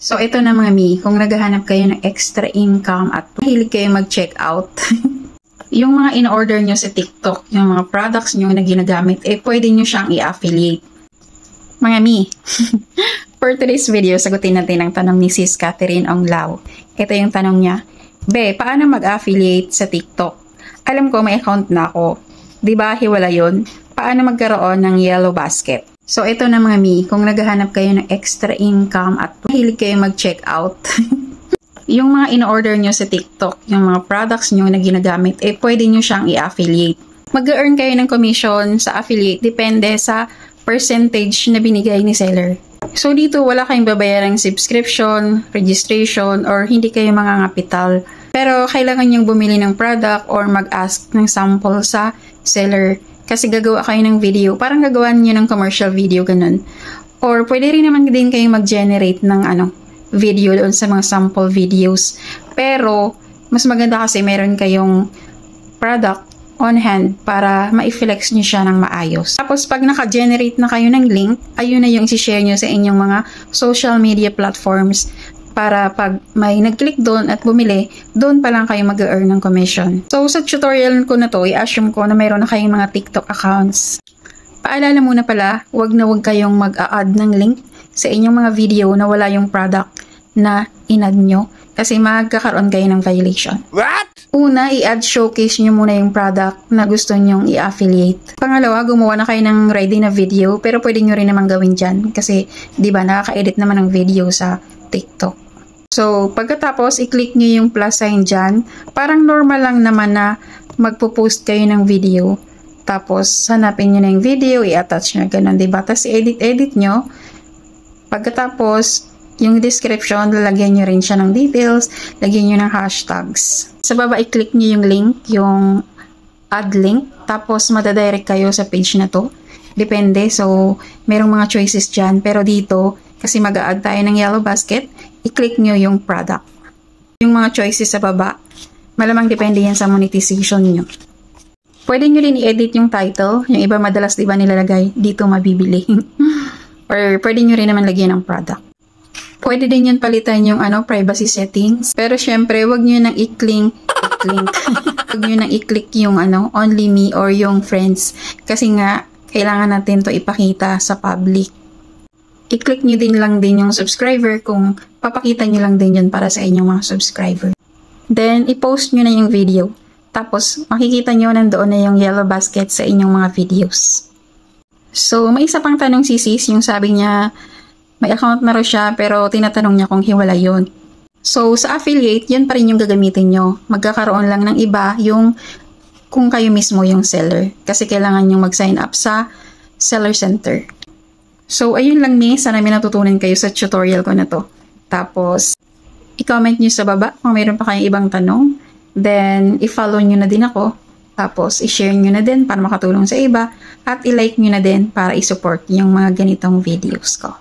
So, ito na mga mi, kung naghahanap kayo ng extra income at mahilig kayo mag-check out, yung mga in-order nyo sa TikTok, yung mga products nyo na ginagamit, pwede nyo siyang i-affiliate. Mga mi, for today's video, sagutin natin ang tanong ni Sis Catherine Onglao. Ito yung tanong niya, Be, paano mag-affiliate sa TikTok? Alam ko may account na ako. Diba hiwala yun? Paano magkaroon ng yellow basket? So, ito na mga mi, kung naghahanap kayo ng extra income at mahilig kayo mag-check out, yung mga in-order nyo sa TikTok, yung mga products nyo na ginagamit, pwede nyo siyang i-affiliate. Mag-earn kayo ng commission sa affiliate, depende sa percentage na binigay ni seller. So, dito wala kayong babayarang subscription, registration, or hindi kayo mangangapital. Pero, kailangan nyo bumili ng product or mag-ask ng sample sa seller. Kasi gagawa kayo ng video, parang gagawa niyo ng commercial video, ganun. Or pwede rin naman din kayo mag-generate ng video doon sa mga sample videos. Pero, mas maganda kasi meron kayong product on hand para ma-flex niyo siya ng maayos. Tapos, pag naka-generate na kayo ng link, ayun na yung isi-share niyo sa inyong mga social media platforms para pag may nag-click doon at bumili, doon pa lang kayo mag-earn ng commission. So, sa tutorial ko na to, i-assume ko na mayroon na kayong mga TikTok accounts. Paalala muna pala, wag na wag kayong mag-a-add ng link sa inyong mga video na wala yung product na in-add nyo kasi magkakaroon kayo ng violation. What? Una, i-add showcase nyo muna yung product na gusto nyong i-affiliate. Pangalawa, gumawa na kayo ng ready na video pero pwede nyo rin naman gawin dyan kasi di ba nakaka-edit naman ng video sa TikTok. So, pagkatapos, i-click nyo yung plus sign dyan. Parang normal lang naman na magpo-post kayo ng video. Tapos, hanapin nyo na yung video, i-attach nyo, ganun, diba? Tapos, i-edit nyo. Pagkatapos, yung description, lalagyan nyo rin siya ng details, lagyan nyo ng hashtags. Sa baba, i-click nyo yung link, yung add link. Tapos, madadirect kayo sa page na to. Depende. So, merong mga choices dyan. Pero dito, kasi mag-a-add tayo ng yellow basket, i-click nyo yung product. Yung mga choices sa baba, malamang depende yan sa monetization nyo. Pwede nyo rin i-edit yung title. Yung iba madalas diba nilalagay, dito mabibili. Or pwede nyo rin naman lagyan ng product. Pwede din yan palitan yung privacy settings. Pero syempre, wag nyo nang i-click. Wag nyo nang i-click yung only me or yung friends. Kasi nga, kailangan natin to ipakita sa public. I-click nyo din lang din yung subscriber kung papakita nyo lang din yan para sa inyong mga subscriber. Then, i-post nyo na yung video. Tapos, makikita nyo nandoon na yung yellow basket sa inyong mga videos. So, may isa pang tanong si Sis, yung sabi niya, may account na rin siya pero tinatanong niya kung hiwala yun. So, sa affiliate, yun pa rin yung gagamitin nyo. Magkakaroon lang ng iba yung kung kayo mismo yung seller. Kasi kailangan nyo mag-sign up sa Seller Center. So, ayun lang sana may natutunan kayo sa tutorial ko na to. Tapos, i-comment nyo sa baba kung mayroon pa kayong ibang tanong. Then, i-follow nyo na din ako. Tapos, i-share nyo na din para makatulong sa iba. At i-like nyo na din para i-support yung mga ganitong videos ko.